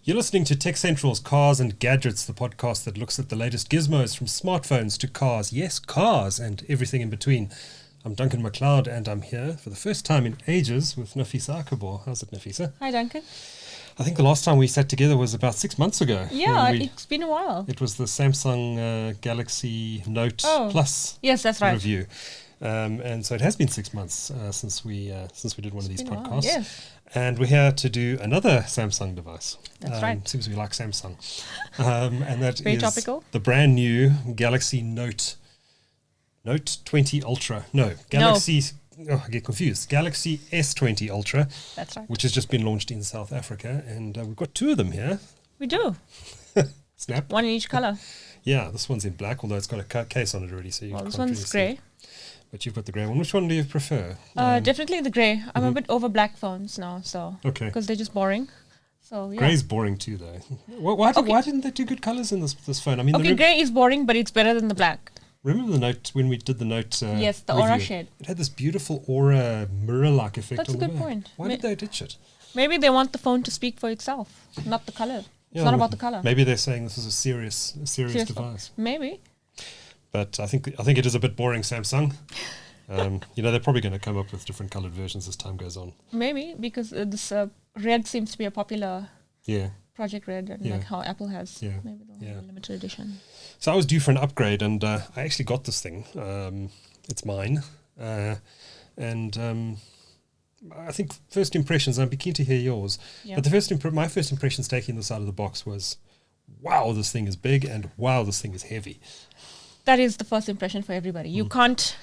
You're listening to TechCentral's Cars and Gadgets, the podcast that looks at the latest gizmos from smartphones to cars. Yes, cars and everything in between. I'm Duncan McLeod, and I'm here for the first time in ages with Nafisa Akabor. How's it, Nafisa? Hi, Duncan. I think the last time we sat together was about 6 months ago. Yeah, it's been a while. It was the Samsung Galaxy Note Plus review. And so it has been 6 months since we did one of these podcasts. Yes. And we're here to do another Samsung device. That's right. Seems we like Samsung. And that Very is topical. The brand new Galaxy Note 20 Ultra. I get confused. Galaxy S20 Ultra. That's right. Which has just been launched in South Africa. And we've got two of them here. We do. Snap. One in each color. Yeah, this one's in black, although it's got a case on it already. So this one's grey. But you've got the grey one. Which one do you prefer? Definitely the grey. I'm a bit over black phones now, so because they're just boring. So yeah. Grey's boring too, though. Why didn't they do good colours in this phone? I mean, grey is boring, but it's better than the black. Remember the Note when we did the Note? Yes, the review? aura shade. It had this beautiful aura mirror-like effect. That's on a the good back. point. Why did they ditch it? Maybe they want the phone to speak for itself, not the color. It's not about the color. Maybe they're saying this is a serious device. Maybe. But I think it is a bit boring, Samsung. They're probably going to come up with different coloured versions as time goes on. Maybe, because this red seems to be a popular Project Red, and like how Apple has. Yeah. Maybe they'll have a limited edition. So I was due for an upgrade, and I actually got this thing. It's mine. I think first impressions, I'd be keen to hear yours. Yeah. But my first impressions taking this out of the box was, wow, this thing is big, and wow, this thing is heavy. That is the first impression for everybody. You can't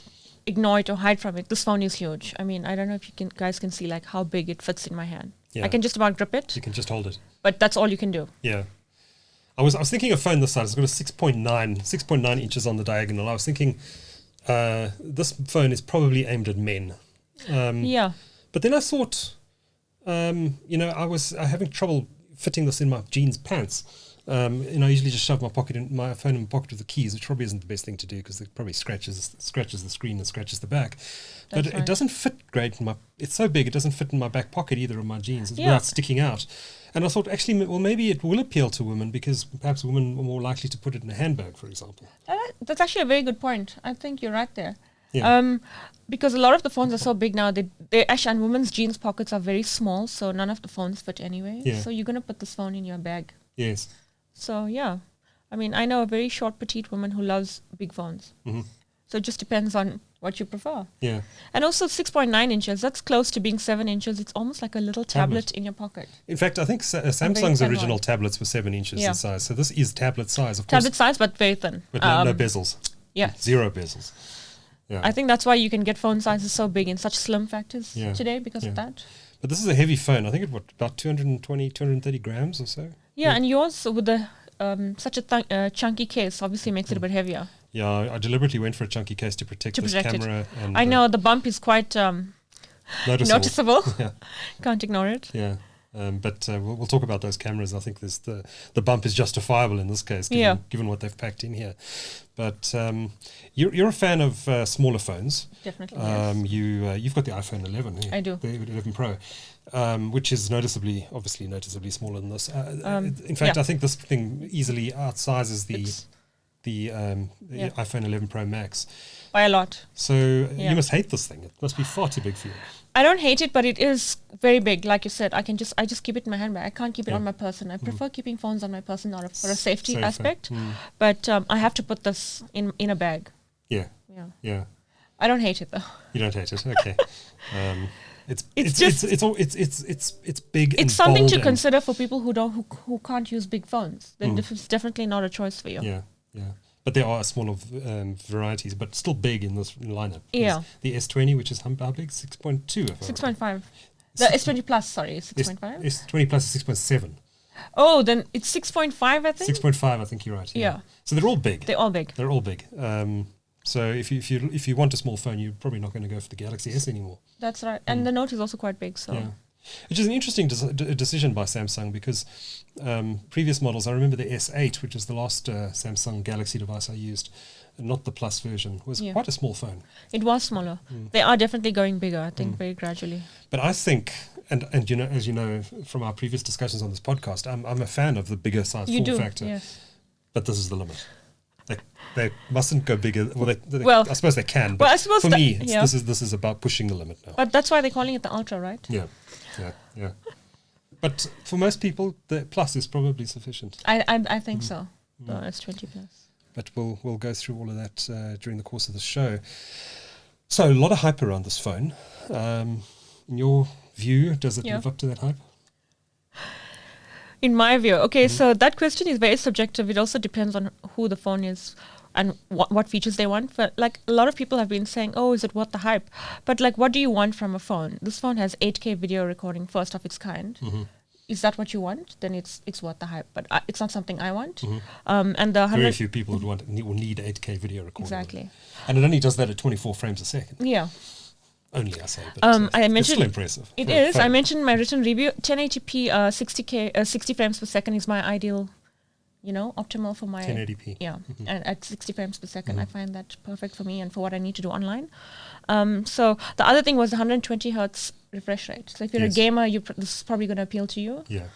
ignore it or hide from it. This phone is huge. I mean, I don't know if you guys can see like how big it fits in my hand. Yeah. I can just about grip it. You can just hold it. But that's all you can do. Yeah. I was thinking of phone this size. It's got a 6.9 inches on the diagonal. I was thinking this phone is probably aimed at men. But then I thought, I'm having trouble fitting this in my jeans pants. I usually just shove my phone in my pocket with the keys, which probably isn't the best thing to do because it probably scratches the screen and scratches the back. But it doesn't fit great it's so big it doesn't fit in my back pocket either of my jeans. It's without sticking out. And I thought, actually, well, maybe it will appeal to women because perhaps women are more likely to put it in a handbag, for example. That's actually a very good point. I think you're right there. Yeah. Because a lot of the phones are so big now, they actually, and women's jeans pockets are very small, so none of the phones fit anyway. Yeah. So you're going to put this phone in your bag. Yes. So, yeah. I mean, I know a very short, petite woman who loves big phones. Mm-hmm. So it just depends on what you prefer. Yeah. And also 6.9 inches, that's close to being 7 inches. It's almost like a little tablet in your pocket. In fact, I think Samsung's original tablets were 7 inches in size. So this is tablet size, of course. Tablet size, but very thin. But no bezels. Yeah. 0 bezels. Yeah. I think that's why you can get phone sizes so big in such slim factors today because of that. But this is a heavy phone. I think it's about 230 grams or so. Yeah, and yours with such a chunky case obviously makes it a bit heavier. Yeah, I deliberately went for a chunky case to protect this camera. And I know, the bump is quite noticeable. Yeah. Can't ignore it. Yeah. But we'll talk about those cameras. I think the bump is justifiable in this case, given what they've packed in here. But you're a fan of smaller phones. Definitely. You've got the iPhone 11. I do. The 11 Pro, which is noticeably smaller than this. In fact, I think this thing easily outsizes the iPhone 11 Pro Max by a lot. So you must hate this thing. It must be far too big for you. I don't hate it, but it is very big. Like you said, I just keep it in my handbag. I can't keep it on my person. I prefer keeping phones on my person for a safety aspect. But I have to put this in a bag. Yeah. I don't hate it though. You don't hate it, okay. It's big. It's something to consider for people who can't use big phones. Then it's definitely not a choice for you. Yeah. But there are smaller varieties, but still big in this lineup. Yeah. The S20, which is how big? 6.2. 6.5. The S20 Plus, sorry, is 6.5? S20 Plus is 6.7. Oh, then it's 6.5, I think? 6.5, I think you're right. Yeah. So they're all big. They're all big. So if you want a small phone, you're probably not going to go for the Galaxy S anymore. That's right. And the Note is also quite big, so... Yeah. Which is an interesting decision by Samsung because previous models, I remember the S8, which is the last Samsung Galaxy device I used, not the Plus version, was quite a small phone. It was smaller. They are definitely going bigger, I think, very gradually. But I think And you know, as you know from our previous discussions on this podcast, I'm a fan of the bigger size form factor. Yes. But this is the limit. They mustn't go bigger. Well, I suppose they can. But I suppose for me, this is about pushing the limit now. But that's why they're calling it the Ultra, right? Yeah. But for most people, the Plus is probably sufficient. I think so. The S20 Plus. But we'll go through all of that during the course of the show. So a lot of hype around this phone. In your view, does it live up to that hype? In my view, okay, so that question is very subjective. It also depends on who the phone is and what features they want. For like a lot of people have been saying, oh, is it worth the hype? But like, what do you want from a phone? This phone has 8K video recording, first of its kind. Is that what you want? Then it's worth the hype. But it's not something I want. And the very few people will need 8K video recording. Exactly. And it only does that at 24 frames a second. Yeah. Only, I say, but I mentioned, it's still impressive. It is. I mentioned in my written review, 1080p, 60 frames per second is my ideal, optimal for my 1080p. Yeah, and at 60 frames per second, I find that perfect for me and for what I need to do online. So the other thing was the 120 hertz refresh rate. So if you're a gamer, this is probably going to appeal to you. Yeah.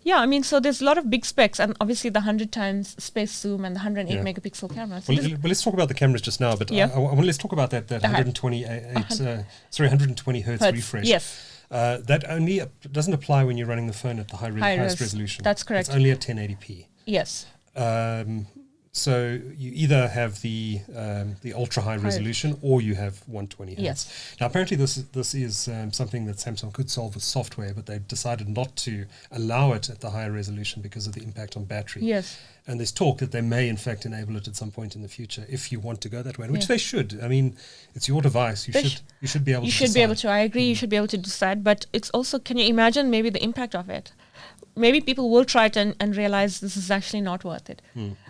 Yeah, I mean, so there's a lot of big specs, and obviously the 100 times space zoom and the 108 megapixel camera. So well, let's talk about the cameras just now, but let's talk about that 120 hertz refresh. Yes. That only doesn't apply when you're running the phone at the highest resolution. That's correct. It's only at 1080p. Yes. So you either have the ultra high resolution or you have 120 hertz. Yes. Now apparently this is something that Samsung could solve with software, but they decided not to allow it at the higher resolution because of the impact on battery. Yes. And there's talk that they may in fact enable it at some point in the future if you want to go that way, which they should. I mean, it's your device. You should be able to decide. You should be able to. I agree. You should be able to decide. But it's also, can you imagine maybe the impact of it? Maybe people will try it and realize this is actually not worth it.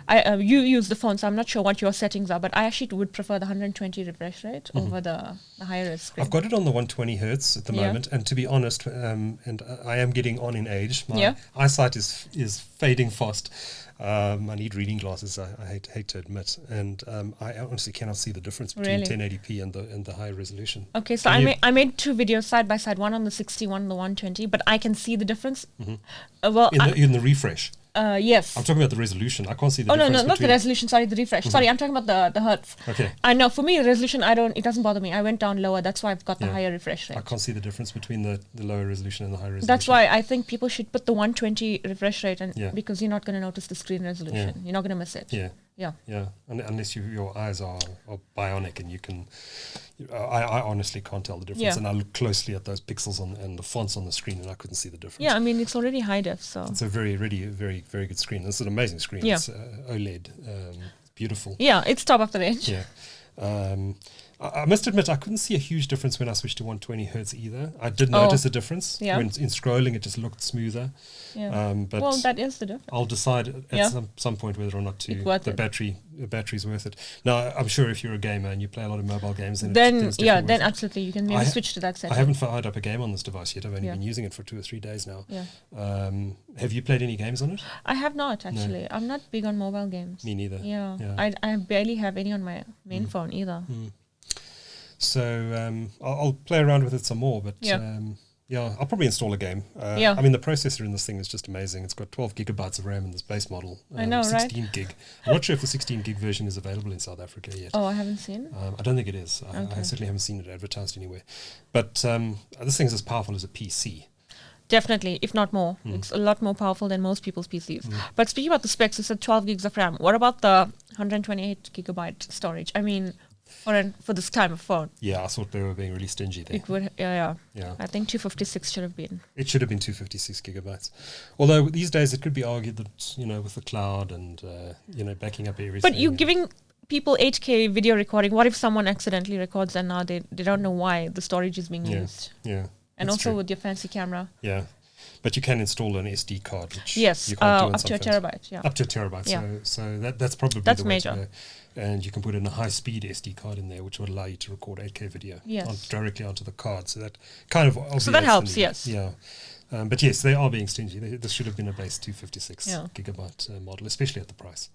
You use the phone, so I'm not sure what your settings are, but I actually would prefer the 120 refresh rate over the higher screen. I've got it on the 120 hertz at the moment, and to be honest, and I am getting on in age. My eyesight is fading fast. I need reading glasses. I hate to admit, and I honestly cannot see the difference between 1080p and the high resolution. Okay, so I made two videos side by side, one on the 60, one on the 120, but I can see the difference. In the refresh. Yes. I'm talking about the resolution. I can't see the difference. No, not the resolution. Sorry, the refresh. Sorry, I'm talking about the hertz. Okay. I know. For me, the resolution, it doesn't bother me. I went down lower. That's why I've got the higher refresh rate. I can't see the difference between the lower resolution and the high resolution. That's why I think people should put the 120 refresh rate, because you're not going to notice the screen resolution. Yeah. You're not going to miss it. Yeah. Unless your eyes are bionic and you can. I honestly can't tell the difference, and I look closely at those pixels and the fonts on the screen, and I couldn't see the difference. Yeah, I mean it's already high def, so it's a very good screen. It's an amazing screen. It's OLED, beautiful. Yeah, it's top of the range. Yeah. I must admit, I couldn't see a huge difference when I switched to 120 hertz either. I did notice a difference. Yeah. When in scrolling, it just looked smoother. Yeah. But that is the difference. I'll decide at some point whether or not the battery's worth it. Now, I'm sure if you're a gamer and you play a lot of mobile games, then absolutely you can maybe switch to that setting. I haven't fired up a game on this device yet. I've only been using it for 2 or 3 days now. Yeah. Have you played any games on it? I have not actually. No. I'm not big on mobile games. Me neither. Yeah. I barely have any on my main phone either. So I'll play around with it some more, but I'll probably install a game. I mean, the processor in this thing is just amazing. It's got 12 gigabytes of RAM in this base model. I know, 16 gig. I'm not sure if the 16 gig version is available in South Africa yet. Oh, I haven't seen it? I don't think it is. I certainly haven't seen it advertised anywhere. But this thing's as powerful as a PC. Definitely, if not more. It's a lot more powerful than most people's PCs. But speaking about the specs, you said 12 gigs of RAM. What about the 128 gigabyte storage? I mean, for this type of phone. Yeah, I thought they were being really stingy there. It would, yeah. I think 256 should have been. It should have been 256 gigabytes. Although these days it could be argued that, with the cloud and, backing up everything. But you're giving people 8K video recording. What if someone accidentally records and now they don't know why the storage is being used? Yeah. And also true. With your fancy camera. Yeah. But you can install an SD card, which you can't do on up to a terabyte. Yeah. Up to a terabyte. Yeah. So that's probably the way major. To go. And you can put in a high-speed SD card in there, which would allow you to record 8K video directly onto the card. So that kind of obviates. So that helps, yes. Yeah. But yes, they are being stingy. This should have been a base 256 gigabyte model, especially at the price.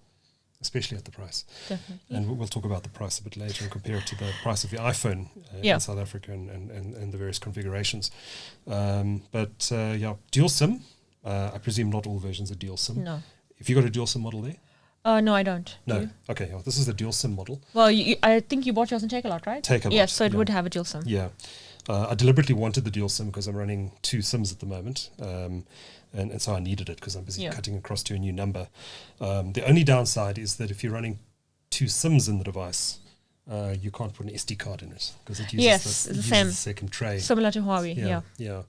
especially at the price. Definitely. And we'll talk about the price a bit later and compare it to the price of the iPhone in South Africa and the various configurations. Dual SIM. I presume not all versions are dual SIM. No. Have you got a dual SIM model there? No, I don't. No. Okay. Well, this is the dual SIM model. Well, I think you bought yours in Takealot, right? Takealot. Yes, so it would have a dual SIM. Yeah. I deliberately wanted the dual SIM because I'm running 2 SIMs at the moment. And so I needed it because I'm busy cutting across to a new number. The only downside is that if you're running 2 SIMs in the device, you can't put an SD card in it because it uses the second tray. Similar to Huawei, yeah.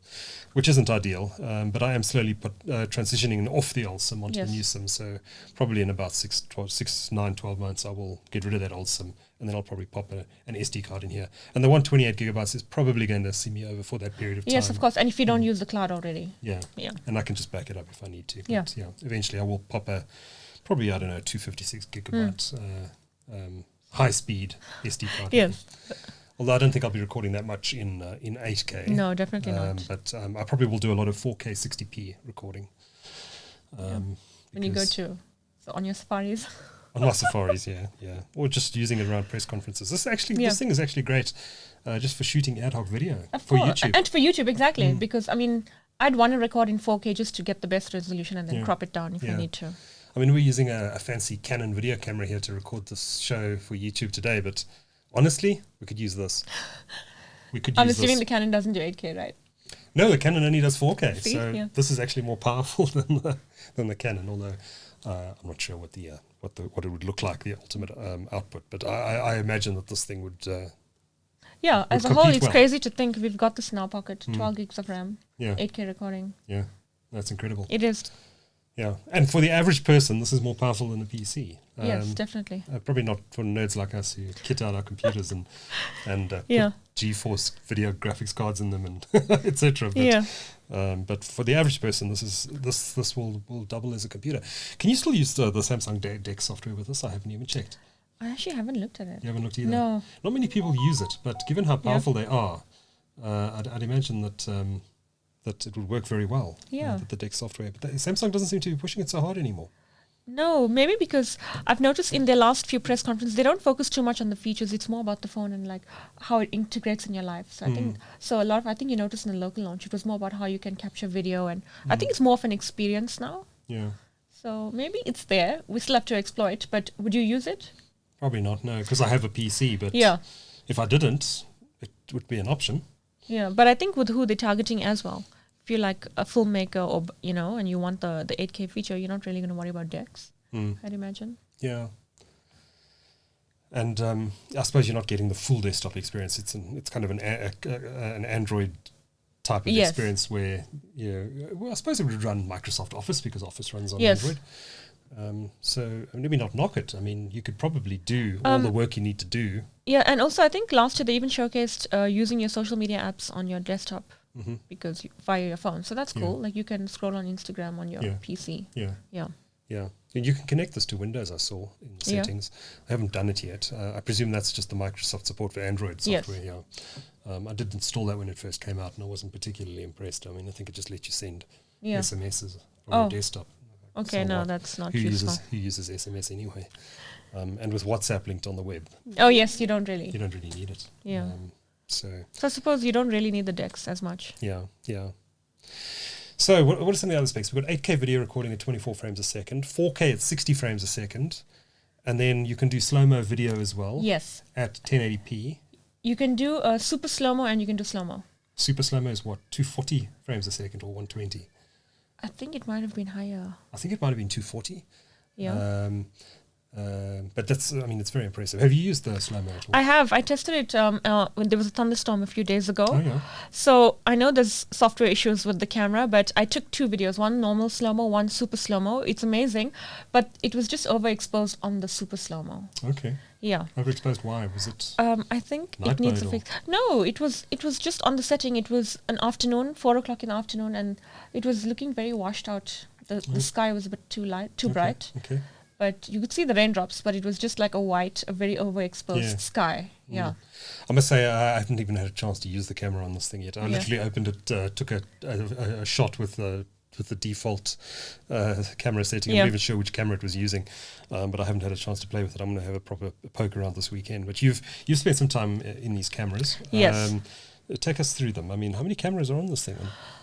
Which isn't ideal, but I am slowly transitioning off the old SIM onto the new SIM, so probably in about 12 months I will get rid of that old SIM, and then I'll probably pop an SD card in here. And the 128 gigabytes is probably going to see me over for that period of time. Yes, of course, and if you don't use the cloud already. Yeah, and I can just back it up if I need to. But eventually I will pop probably, 256 gigabytes high-speed SD card. Yes. Although I don't think I'll be recording that much in 8K. No, definitely not. But I probably will do a lot of 4K 60p recording. When you go on your safaris. On my safaris, yeah. Or just using it around press conferences. This thing is actually great just for shooting ad hoc video for YouTube. And for YouTube, exactly. Because, I'd want to record in 4K just to get the best resolution and then crop it down if I need to. We're using a fancy Canon video camera here to record this show for YouTube today, but honestly, we could use this. I'm assuming the Canon doesn't do 8K, right? No, the Canon only does 4K. This is actually more powerful than the Canon, although I'm not sure what it would look like, the ultimate output. But I imagine that this thing would as a whole, it's crazy to think we've got this in our pocket, 12 gigs of RAM, 8K recording. Yeah, that's incredible. It is. Yeah, and for the average person, this is more powerful than a PC. Yes, definitely. Probably not for nerds like us who kit out our computers and put GeForce video graphics cards in them and etc. But for the average person, this will double as a computer. Can you still use the Samsung DeX software with this? I haven't even checked. I actually haven't looked at it. You haven't looked either? No. Not many people use it, but given how powerful they are, I'd imagine that it would work very well with the DeX software. But Samsung doesn't seem to be pushing it so hard anymore. No, maybe because I've noticed in their last few press conferences, they don't focus too much on the features. It's more about the phone and like how it integrates in your life. So I think you noticed in the local launch, it was more about how you can capture video. And I think it's more of an experience now. Yeah. So maybe it's there. We still have to explore it. But would you use it? Probably not, no, because I have a PC. But if I didn't, it would be an option. Yeah, but I think with who they're targeting as well. If you're like a filmmaker or, and you want the 8K feature, you're not really going to worry about DeX, I'd imagine. Yeah. And I suppose you're not getting the full desktop experience. It's kind of an Android type of experience where, I suppose it would run Microsoft Office because Office runs on Android. So maybe not knock it. You could probably do all the work you need to do. Yeah, and also I think last year they even showcased using your social media apps on your desktop because via your phone. So that's cool. Like you can scroll on Instagram on your PC. Yeah. And you can connect this to Windows, I saw in the settings. I haven't done it yet. I presume that's just the Microsoft support for Android software. Yes. I did install that when it first came out and I wasn't particularly impressed. I think it just let you send SMSs from your desktop. Okay, no, that's not useful. Who uses SMS anyway? And with WhatsApp linked on the web. Oh, yes, you don't really need it. Yeah. So I suppose you don't really need the DeX as much. Yeah. So what are some of the other specs? We've got 8K video recording at 24 frames a second, 4K at 60 frames a second, and then you can do slow-mo video as well. Yes. At 1080p. You can do super slow-mo and you can do slow-mo. Super slow-mo is what, 240 frames a second or 120? I think it might have been higher. I think it might have been 240. Yeah. But that's, it's very impressive. Have you used the slow-mo at all? I have. I tested it when there was a thunderstorm a few days ago. Oh, yeah. So I know there's software issues with the camera, but I took 2 videos, one normal slow-mo, one super slow-mo. It's amazing, but it was just overexposed on the super slow-mo. Okay. Yeah. Overexposed, why? Was it I think it needs a fix. No, it was just on the setting. It was an afternoon, 4:00 in the afternoon, and it was looking very washed out. The sky was a bit too bright. Okay. But you could see the raindrops, but it was just like a very overexposed sky. Yeah. I must say, I haven't even had a chance to use the camera on this thing yet. I literally opened it, took a shot with the default camera setting. I'm not even sure which camera it was using, but I haven't had a chance to play with it. I'm going to have a proper poke around this weekend. But you've spent some time in these cameras. Yes. Take us through them. I mean, how many cameras are on this thing?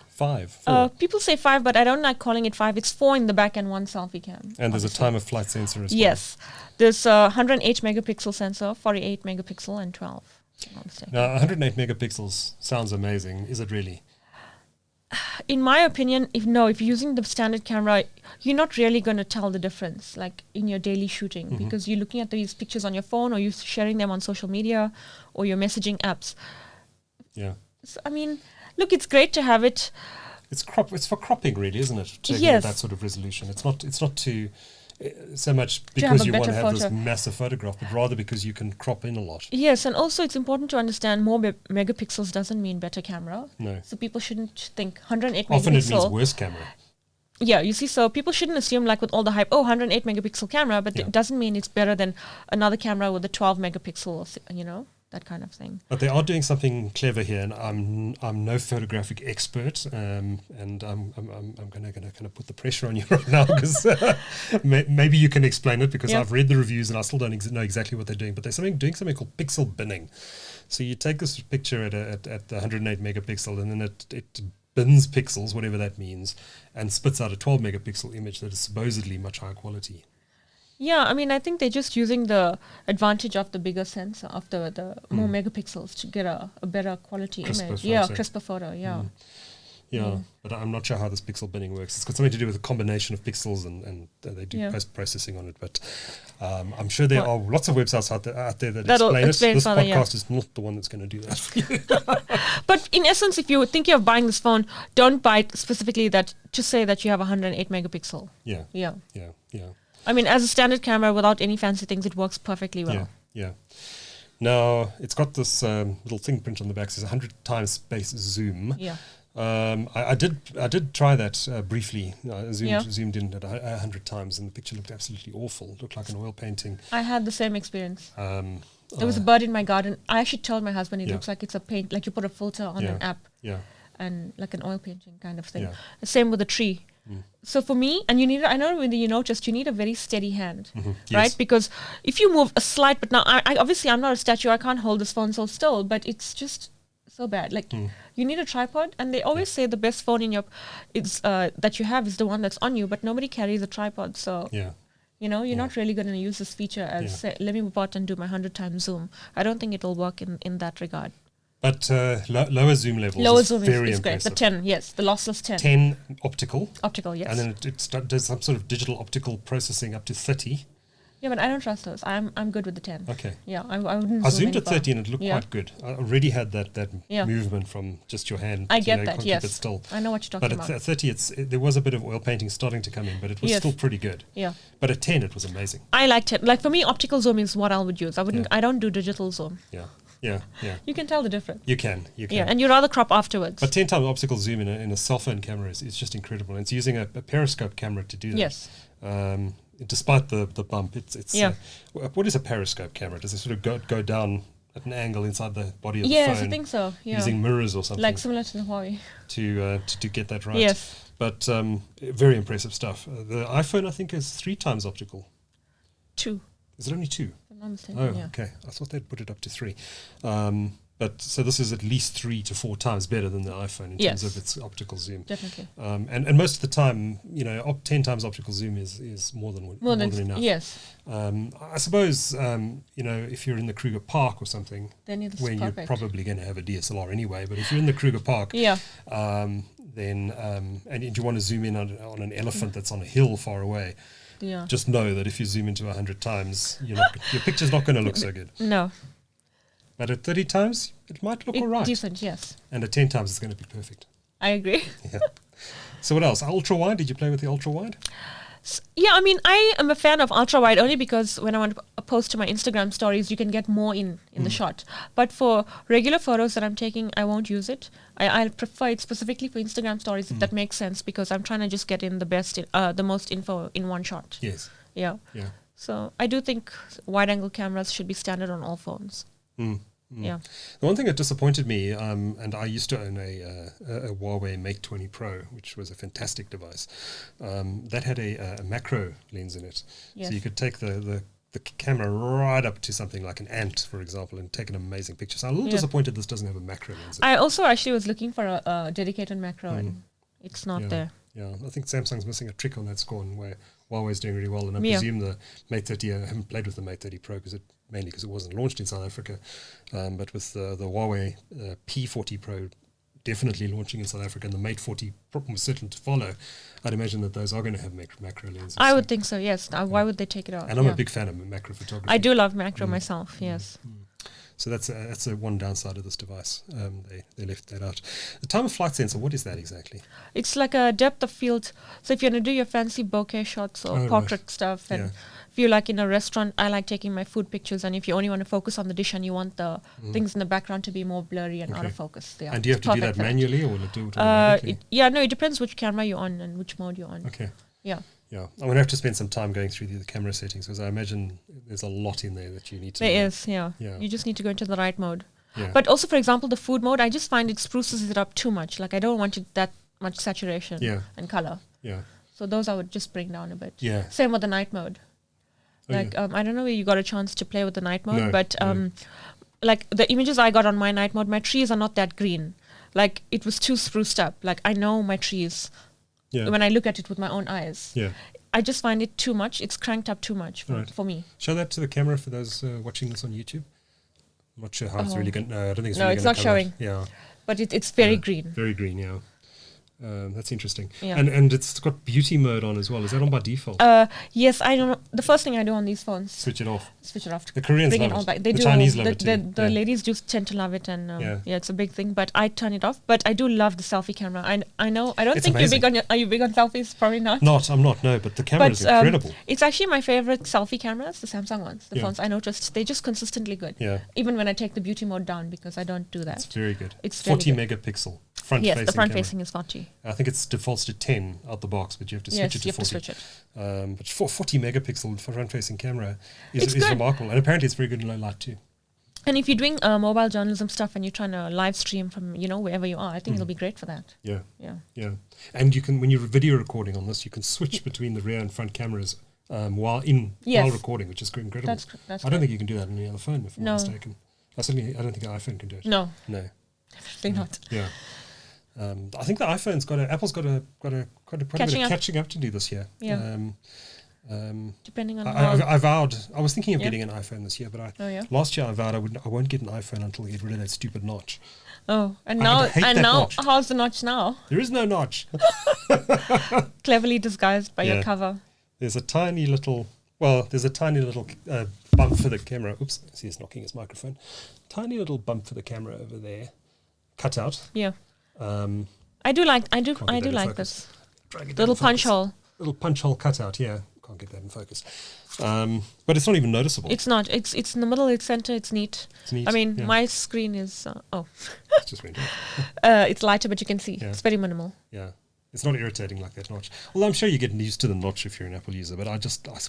5? 4? People say 5, but I don't like calling it 5. It's 4 in the back and 1 selfie cam. And there's a time of flight sensor as well. Yes. There's a 108 megapixel sensor, 48 megapixel, and 12. Now, 108 megapixels sounds amazing. Is it really? In my opinion, if you're using the standard camera, you're not really going to tell the difference, like in your daily shooting, because you're looking at these pictures on your phone, or you're sharing them on social media, or your messaging apps. Yeah. So, I mean, look, it's great to have it. It's for cropping, really, isn't it? To get that sort of resolution. It's not too so much because you want to have this massive photograph, but rather because you can crop in a lot. Yes, and also it's important to understand more megapixels doesn't mean better camera. No. So people shouldn't think 108 megapixel. Often it means worse camera. Yeah, you see, so people shouldn't assume, like with all the hype, 108 megapixel camera, but it doesn't mean it's better than another camera with a 12 megapixel, that kind of thing. But they are doing something clever here, and I'm no photographic expert, and I'm going to kind of put the pressure on you right now, because maybe you can explain it, because I've read the reviews and I still don't know exactly what they're doing. But they're doing something called pixel binning. So you take this picture at the 108 megapixel, and then it bins pixels, whatever that means, and spits out a 12 megapixel image that is supposedly much higher quality. Yeah, I mean, I think they're just using the advantage of the bigger sensor, of the more megapixels, to get a better quality image. Yeah, crisper photo, Yeah, but I'm not sure how this pixel binning works. It's got something to do with a combination of pixels, and they do post-processing on it. But I'm sure there are lots of websites out there that explain it. This podcast is not the one that's going to do that. But in essence, if you're thinking of buying this phone, don't buy it specifically that to say that you have 108 megapixel. Yeah. I mean, as a standard camera without any fancy things, it works perfectly well. Yeah. Now, it's got this little fingerprint on the back. It says 100 times space zoom. Yeah. I did try that briefly. I zoomed in at 100 times, and the picture looked absolutely awful. It looked like an oil painting. I had the same experience. There was a bird in my garden. I actually told my husband it looks like it's a paint, like you put a filter on an app. Yeah. And like an oil painting kind of thing. The same with the tree. So for me, and I know whether you noticed, you need a very steady hand, right? Because if you move a slight, but now I obviously I'm not a statue, I can't hold this phone so still, but it's just so bad. Like you need a tripod, and they always say the best phone in that you have is the one that's on you, but nobody carries a tripod, so you're not really going to use this feature as say, let me move out and do my 100 times zoom. I don't think it'll work in that regard. But lower zoom levels is very impressive. Great. The 10, yes, the lossless 10. 10 optical. Optical, yes. And then it does some sort of digital optical processing up to 30. Yeah, but I don't trust those. I'm good with the 10. Okay. Yeah, I wouldn't. I zoomed at 30 and it looked quite good. I already had that movement from just your hand. I get that. Yes. Keep it still. I know what you're talking about. But at 30, there was a bit of oil painting starting to come in, but it was still pretty good. Yeah. But at 10, it was amazing. I liked it. Like for me, optical zoom is what I would use. I don't do digital zoom. Yeah. You can tell the difference. You can. Yeah, and you'd rather crop afterwards. But 10 times optical zoom in a cell phone camera is just incredible. And it's using a periscope camera to do that. Yes. Despite the bump, it's what is a periscope camera? Does it sort of go down at an angle inside the body of the phone? Yes, I think so. Yeah. Using mirrors or something. Like similar to the Huawei. To get that right. Yes. But very impressive stuff. The iPhone, I think, is 3 times optical. 2. Is it only 2? I'm mistaken, okay. I thought they'd put it up to 3. But so this is at least 3 to 4 times better than the iPhone in terms of its optical zoom. Definitely. And most of the time, 10 times optical zoom is more than enough. Yes. I suppose, if you're in the Kruger Park or something, then you're probably going to have a DSLR anyway. But if you're in the Kruger Park, then and you want to zoom in on an elephant that's on a hill far away. Yeah. Just know that if you zoom into 100 times, your picture's not going to look so good. No. But at 30 times, it might look all right. Decent, yes. And at 10 times, it's going to be perfect. I agree. Yeah. So what else? Ultra wide? Did you play with the ultra wide? Yeah, I mean, I am a fan of ultra wide only because when I want to post to my Instagram stories, you can get more in the shot. But for regular photos that I'm taking, I won't use it. I prefer it specifically for Instagram stories, if that makes sense, because I'm trying to just get in the most info in one shot. Yes. Yeah. So I do think wide-angle cameras should be standard on all phones. Yeah. The one thing that disappointed me, and I used to own a Huawei Mate 20 Pro, which was a fantastic device, that had a macro lens in it. Yes. So you could take the camera right up to something like an ant, for example, and take an amazing picture. So I'm a little disappointed this doesn't have a macro lens. I also actually was looking for a dedicated macro, and it's not there. Yeah, I think Samsung's missing a trick on that score, and where Huawei's doing really well. And I presume the Mate 30, I haven't played with the Mate 30 Pro mainly because it wasn't launched in South Africa. But with the Huawei P40 Pro definitely launching in South Africa, and the Mate 40 was certain to follow, I'd imagine that those are going to have macro lenses. I would think so, yes. Why would they take it out? And I'm a big fan of macro photography. I do love macro myself, yes. So that's a one downside of this device. They left that out. The time of flight sensor, what is that exactly? It's like a depth of field. So if you're going to do your fancy bokeh shots or portrait stuff, and if you're like in a restaurant, I like taking my food pictures, and if you only want to focus on the dish and you want the things in the background to be more blurry and out of focus. Yeah, and do you have to do that manually or will it do it automatically? It depends which camera you're on and which mode you're on. Okay. Yeah. Yeah, I'm going to have to spend some time going through the camera settings because I imagine there's a lot in there that you need to There is, yeah. You just need to go into the right mode. Yeah. But also, for example, the food mode, I just find it spruces it up too much. Like, I don't want it that much saturation and color. Yeah. So those I would just bring down a bit. Yeah. Same with the night mode. I don't know where you got a chance to play with the night mode, but like the images I got on my night mode, my trees are not that green. Like, it was too spruced up. Like, I know my trees. Yeah. When I look at it with my own eyes. Yeah. I just find it too much. It's cranked up too much for me. Show that to the camera for those watching this on YouTube. I'm not sure how it's really going to... No, I don't think it's really going to... No, it's not showing. Yeah. But it's very green. Very green, yeah. That's interesting. Yeah. And it's got beauty mode on as well. Is that on by default? Yes, I don't know. The first thing I do on these phones... Switch it off. The Koreans love it. The Chinese love it too. The ladies do tend to love it, and it's a big thing. But I turn it off. But I do love the selfie camera. I know. I don't think amazing. Are you big on selfies? Probably not. I'm not. No, but the camera is incredible. It's actually my favorite selfie cameras, the Samsung ones. The phones I noticed they're just consistently good. Yeah. Even when I take the beauty mode down, because I don't do that. It's very good. It's 40 megapixel. Yes, the front facing is 40. I think it defaults to 10 out the box, but you have to switch it to 40. To switch it. But 40 megapixel front facing camera is remarkable, and apparently it's very good in low light too. And if you're doing mobile journalism stuff and you're trying to live stream from wherever you are, I think it'll be great for that. Yeah. And you can, when you're video recording on this, you can switch between the rear and front cameras while recording, which is incredible. That's I don't think you can do that on any other phone, if I'm not mistaken. I don't think an iPhone can do it. No, definitely not. Yeah. I think the iPhone's Apple's got a quite a bit of catching up to do this year. Yeah. Depending on I vowed I was thinking of getting an iPhone this year, but last year I vowed I won't get an iPhone until I get rid of that stupid notch. Oh, and now notch. How's the notch now? There is no notch. Cleverly disguised by your cover. There's a tiny little bump for the camera. Oops, see, he's knocking his microphone. Tiny little bump for the camera over there, cut out. Yeah. I do like this little punch hole. Little punch hole cutout. Yeah, can't get that in focus. But it's not even noticeable. It's not. It's in the middle. It's center. It's neat. I mean, my screen is. It's just went it's lighter, but you can see it's very minimal. Yeah. It's not irritating like that notch. Well, I'm sure you get used to the notch if you're an Apple user, but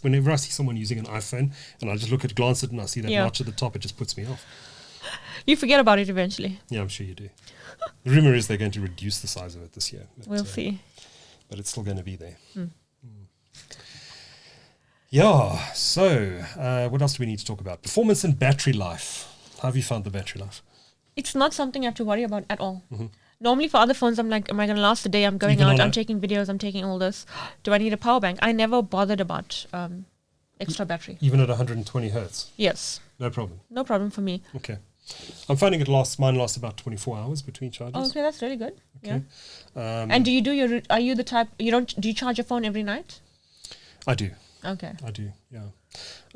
whenever I see someone using an iPhone and I just glance at it and I see that notch at the top, it just puts me off. You forget about it eventually. Yeah, I'm sure you do. The rumor is they're going to reduce the size of it this year. We'll see. But it's still going to be there. Yeah, so what else do we need to talk about? Performance and battery life. How have you found the battery life? It's not something I have to worry about at all. Mm-hmm. Normally for other phones, I'm like, am I going to last the day? I'm going out, I'm taking videos, I'm taking all this. Do I need a power bank? I never bothered about extra battery. Even at 120 hertz? Yes. No problem? No problem for me. Okay. I'm finding mine lasts about 24 hours between charges. Oh, okay, that's really good. Okay. Yeah. And do you the type, do you charge your phone every night? I do. Okay. I do, yeah.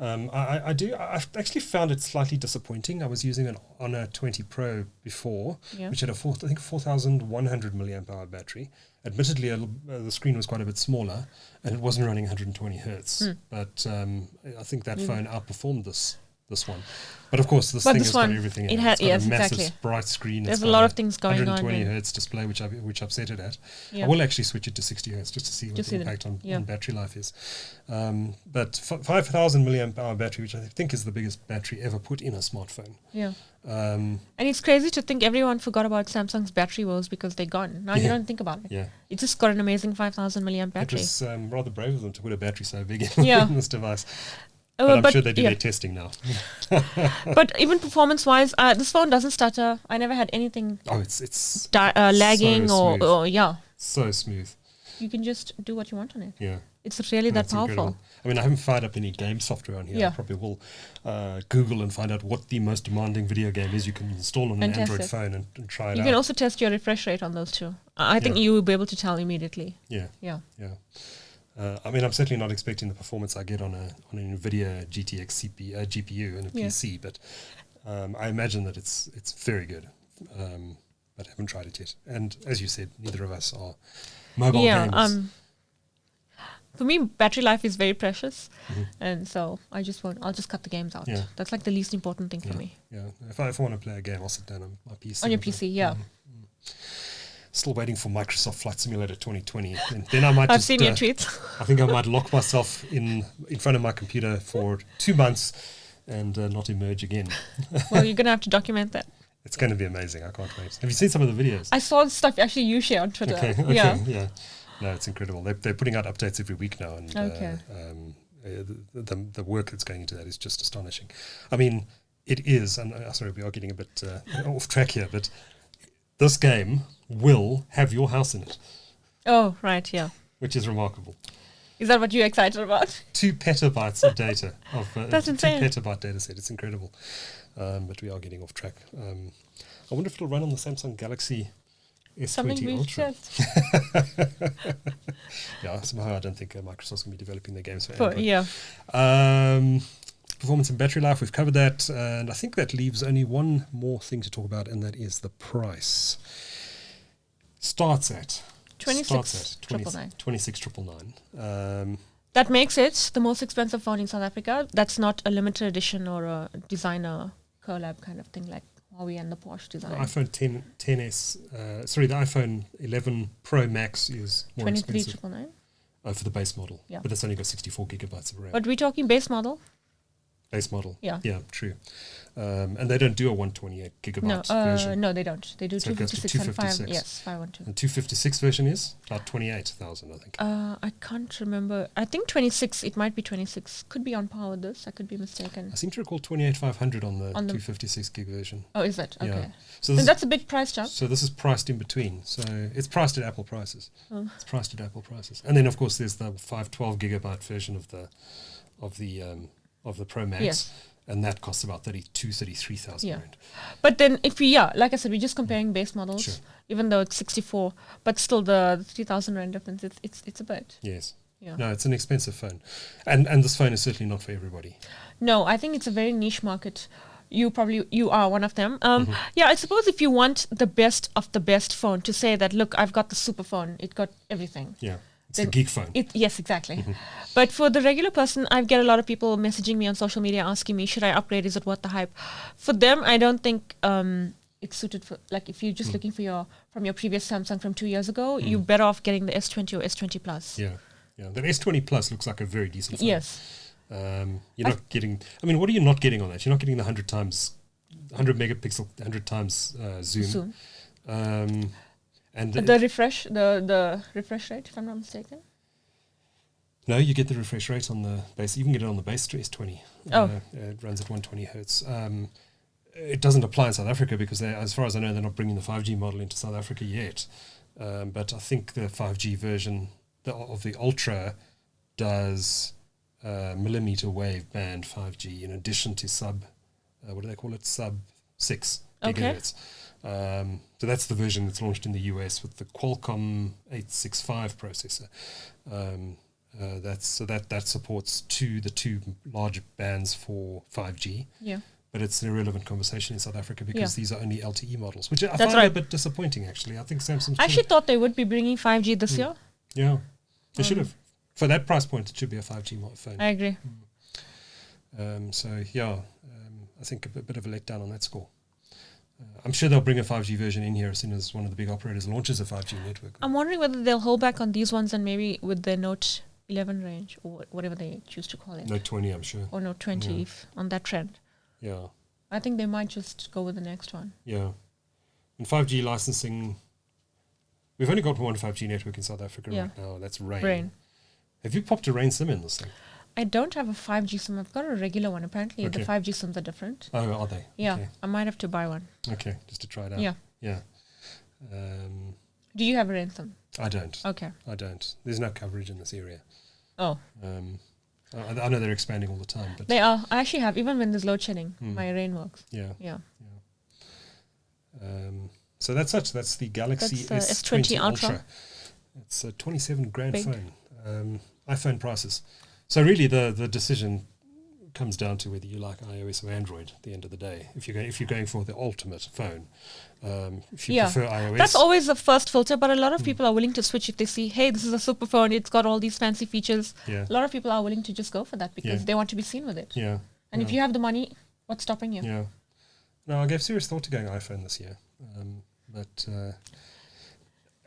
I do. I've actually found it slightly disappointing. I was using an Honor 20 Pro before, which had a 4,100 milliamp hour battery. Admittedly, the screen was quite a bit smaller, and it wasn't running 120 hertz. But I think that phone outperformed this this one. But of course, this thing has got everything in it. It's got a massive bright screen. There's a lot of things going on. 120 hertz display, which I've set it at. I will actually switch it to 60 hertz just to see what the impact on battery life is. But 5,000 milliamp hour battery, which I think is the biggest battery ever put in a smartphone. Yeah. And it's crazy to think everyone forgot about Samsung's battery woes because they're gone. Now you don't think about it. Yeah. It just got an amazing 5,000 milliamp battery. It was rather brave of them to put a battery so big in this device. But I'm sure they do their testing now. But even performance-wise, this phone doesn't stutter. I never had anything. Oh, it's lagging so or so smooth. You can just do what you want on it. Yeah, it's really that powerful. Incredible. I mean, I haven't fired up any game software on here. Yeah. I probably will Google and find out what the most demanding video game is you can install on an Android phone and try it out. You can also test your refresh rate on those too. I think you will be able to tell immediately. Yeah. I mean, I'm certainly not expecting the performance I get on an NVIDIA GTX GPU and a PC, but I imagine that it's very good. But I haven't tried it yet. And as you said, neither of us are mobile gamers. For me, battery life is very precious, and so I'll just cut the games out. Yeah. That's like the least important thing for me. Yeah, if I want to play a game, I'll sit down on my PC. On your PC, Still waiting for Microsoft Flight Simulator 2020. And then I might I've seen your tweets. I think I might lock myself in front of my computer for 2 months and not emerge again. Well, you're going to have to document that. It's going to be amazing. I can't wait. Have you seen some of the videos? I saw the stuff actually you share on Twitter. Okay. Yeah. No, it's incredible. They're putting out updates every week now. And the work that's going into that is just astonishing. I mean, it is, and sorry, we are getting a bit off track here, but this game will have your house in it. Oh, right, yeah. Which is remarkable. Is that what you're excited about? 2 petabytes of data. That's insane. 2 petabyte data set. It's incredible. But we are getting off track. I wonder if it'll run on the Samsung Galaxy S20 Ultra. Yeah, somehow I don't think Microsoft's going to be developing their games for Android. Yeah. Performance and battery life, we've covered that. And I think that leaves only one more thing to talk about, and that is the price. Starts at 26,999. That makes it the most expensive phone in South Africa. That's not a limited edition or a designer collab kind of thing like Huawei and the Porsche design. The iPhone 10s, the iPhone 11 Pro Max is more expensive. 23,999. For the base model. Yeah. But it's only got 64 gigabytes of RAM. But we're talking base model? Base model. Yeah. Yeah, true. And they don't do a 128 gigabyte version. No, they don't. They do 256 and 512. And 256 version is about 28,000, I think. I can't remember. I think 26. It might be 26. Could be on par with this. I could be mistaken. I seem to recall 28,500 on the 256 gig version. Oh, is that? Okay. Yeah. So that's a big price jump. So this is priced in between. So it's priced at Apple prices. It's priced at Apple prices. And then of course there's the 512 gigabyte version of the Pro Max. Yes. And that costs about 33,000 rand. But then if like I said, we're just comparing base models, even though it's 64, but still the 3,000 rand difference, it's a bit. Yes. Yeah. No, it's an expensive phone. And this phone is certainly not for everybody. No, I think it's a very niche market. You are one of them. Yeah, I suppose if you want the best of the best phone, to say that, look, I've got the super phone, it got everything. Yeah. It's the geek phone. Yes, exactly. But for the regular person, I get a lot of people messaging me on social media asking me, should I upgrade? Is it worth the hype? For them, I don't think it's suited for, like, if you're just looking for from your previous Samsung from 2 years ago, you're better off getting the S20 or S20 Plus. Yeah. The S20 Plus looks like a very decent phone. Yes. You're not getting, what are you not getting on that? You're not getting the 100 megapixel, 100 times zoom. And the refresh rate, if I'm not mistaken. No, you get the refresh rate on the base. You can get it on the base S20. It runs at 120 hertz. It doesn't apply in South Africa because, as far as I know, they're not bringing the 5G model into South Africa yet. But I think the 5G version of the Ultra does millimeter wave band 5G in addition to sub 6 gigahertz. So that's the version that's launched in the US with the Qualcomm 865 processor. That supports the two large bands for 5G. Yeah. But it's an irrelevant conversation in South Africa because these are only LTE models, which I find a bit disappointing, actually. I think Samsung... I actually thought they would be bringing 5G this year. Yeah, they should have. For that price point, it should be a 5G phone. I agree. I think a bit of a letdown on that score. I'm sure they'll bring a 5G version in here as soon as one of the big operators launches a 5G network. I'm wondering whether they'll hold back on these ones and maybe with their Note 11 range or whatever they choose to call it. Note 20, I'm sure. Or Note 20 if on that trend. Yeah. I think they might just go with the next one. Yeah. And 5G licensing, we've only got one 5G network in South Africa right now. That's Rain. Have you popped a Rain SIM in this thing? I don't have a 5G SIM. I've got a regular one. Apparently, the 5G SIMs are different. Oh, are they? Yeah. Okay. I might have to buy one. Okay, just to try it out. Yeah. Yeah. Do you have a Rain SIM? I don't. Okay. I don't. There's no coverage in this area. Oh. I know they're expanding all the time. But they are. I actually have. Even when there's load shedding, my Rain works. Yeah. Yeah. So that's it. That's the Galaxy S20 Ultra. It's a 27 grand phone. iPhone prices. So really, the decision comes down to whether you like iOS or Android. At the end of the day, if you're going for the ultimate phone, if you prefer iOS, that's always the first filter. But a lot of people are willing to switch if they see, hey, this is a super phone. It's got all these fancy features. Yeah. A lot of people are willing to just go for that because they want to be seen with it. Yeah. And if you have the money, what's stopping you? Yeah. No, I gave serious thought to going iPhone this year, but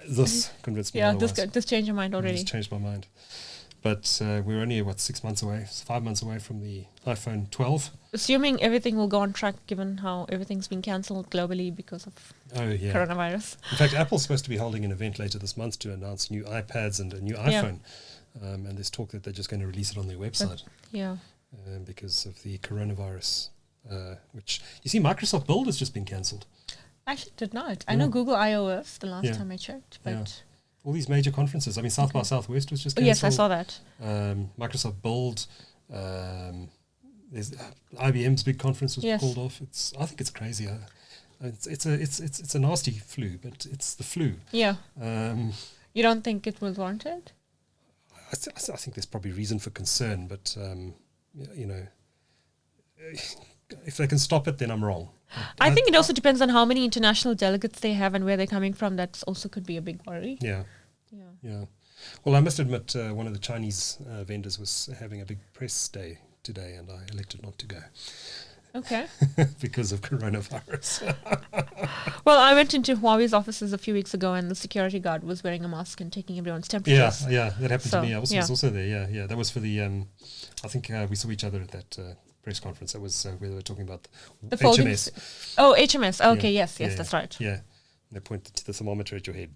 this convinced me. Yeah, this changed your mind already. This changed my mind. But we're only, 6 months away, 5 months away from the iPhone 12. Assuming everything will go on track, given how everything's been cancelled globally because of coronavirus. In fact, Apple's supposed to be holding an event later this month to announce new iPads and a new iPhone. And there's talk that they're just going to release it on their website. Because of the coronavirus, which, you see, Microsoft Build has just been cancelled. Actually, did not. I know Google I/O the last time I checked, but... All these major conferences. I mean, South by Southwest was just cancelled. Yes, I saw that. Microsoft Build. There's IBM's big conference was called off. I think it's crazy. It's a nasty flu, but it's the flu. Yeah. You don't think it was warranted? I think there's probably reason for concern, but if they can stop it, then I'm wrong. I think it also depends on how many international delegates they have and where they're coming from. That also could be a big worry. Yeah. Well, I must admit, one of the Chinese vendors was having a big press day today, and I elected not to go. Okay. Because of coronavirus. Well, I went into Huawei's offices a few weeks ago, and the security guard was wearing a mask and taking everyone's temperatures. Yeah, that happened to me. I was also there. Yeah. That was for the. I think we saw each other at that press conference. That was where they were talking about the HMS. Oh, HMS. Okay, yes, that's right. Yeah, and they pointed to the thermometer at your head.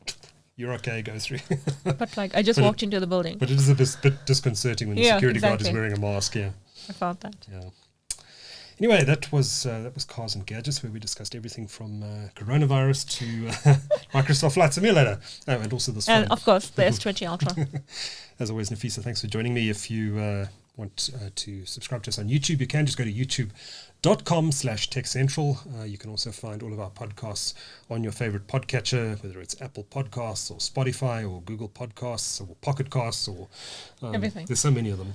You're okay, go through. But I just walked into the building. But it is a bit disconcerting when the security guard is wearing a mask. Yeah, I felt that. Yeah. Anyway, that was Cars and Gadgets, where we discussed everything from coronavirus to Microsoft Flight Simulator. Oh, and also this phone. And of course, the S20 Ultra. As always, Nafisa, thanks for joining me. If you want to subscribe to us on YouTube, you can just go to youtube.com/TechCentral. You can also find all of our podcasts on your favorite podcatcher, whether it's Apple Podcasts or Spotify or Google Podcasts or Pocket Casts or everything. There's so many of them.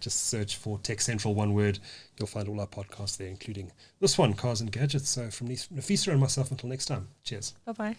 Just search for TechCentral, one word. You'll find all our podcasts there, including this one, Cars and Gadgets. So from Nafisa and myself, until next time. Cheers. Bye-bye.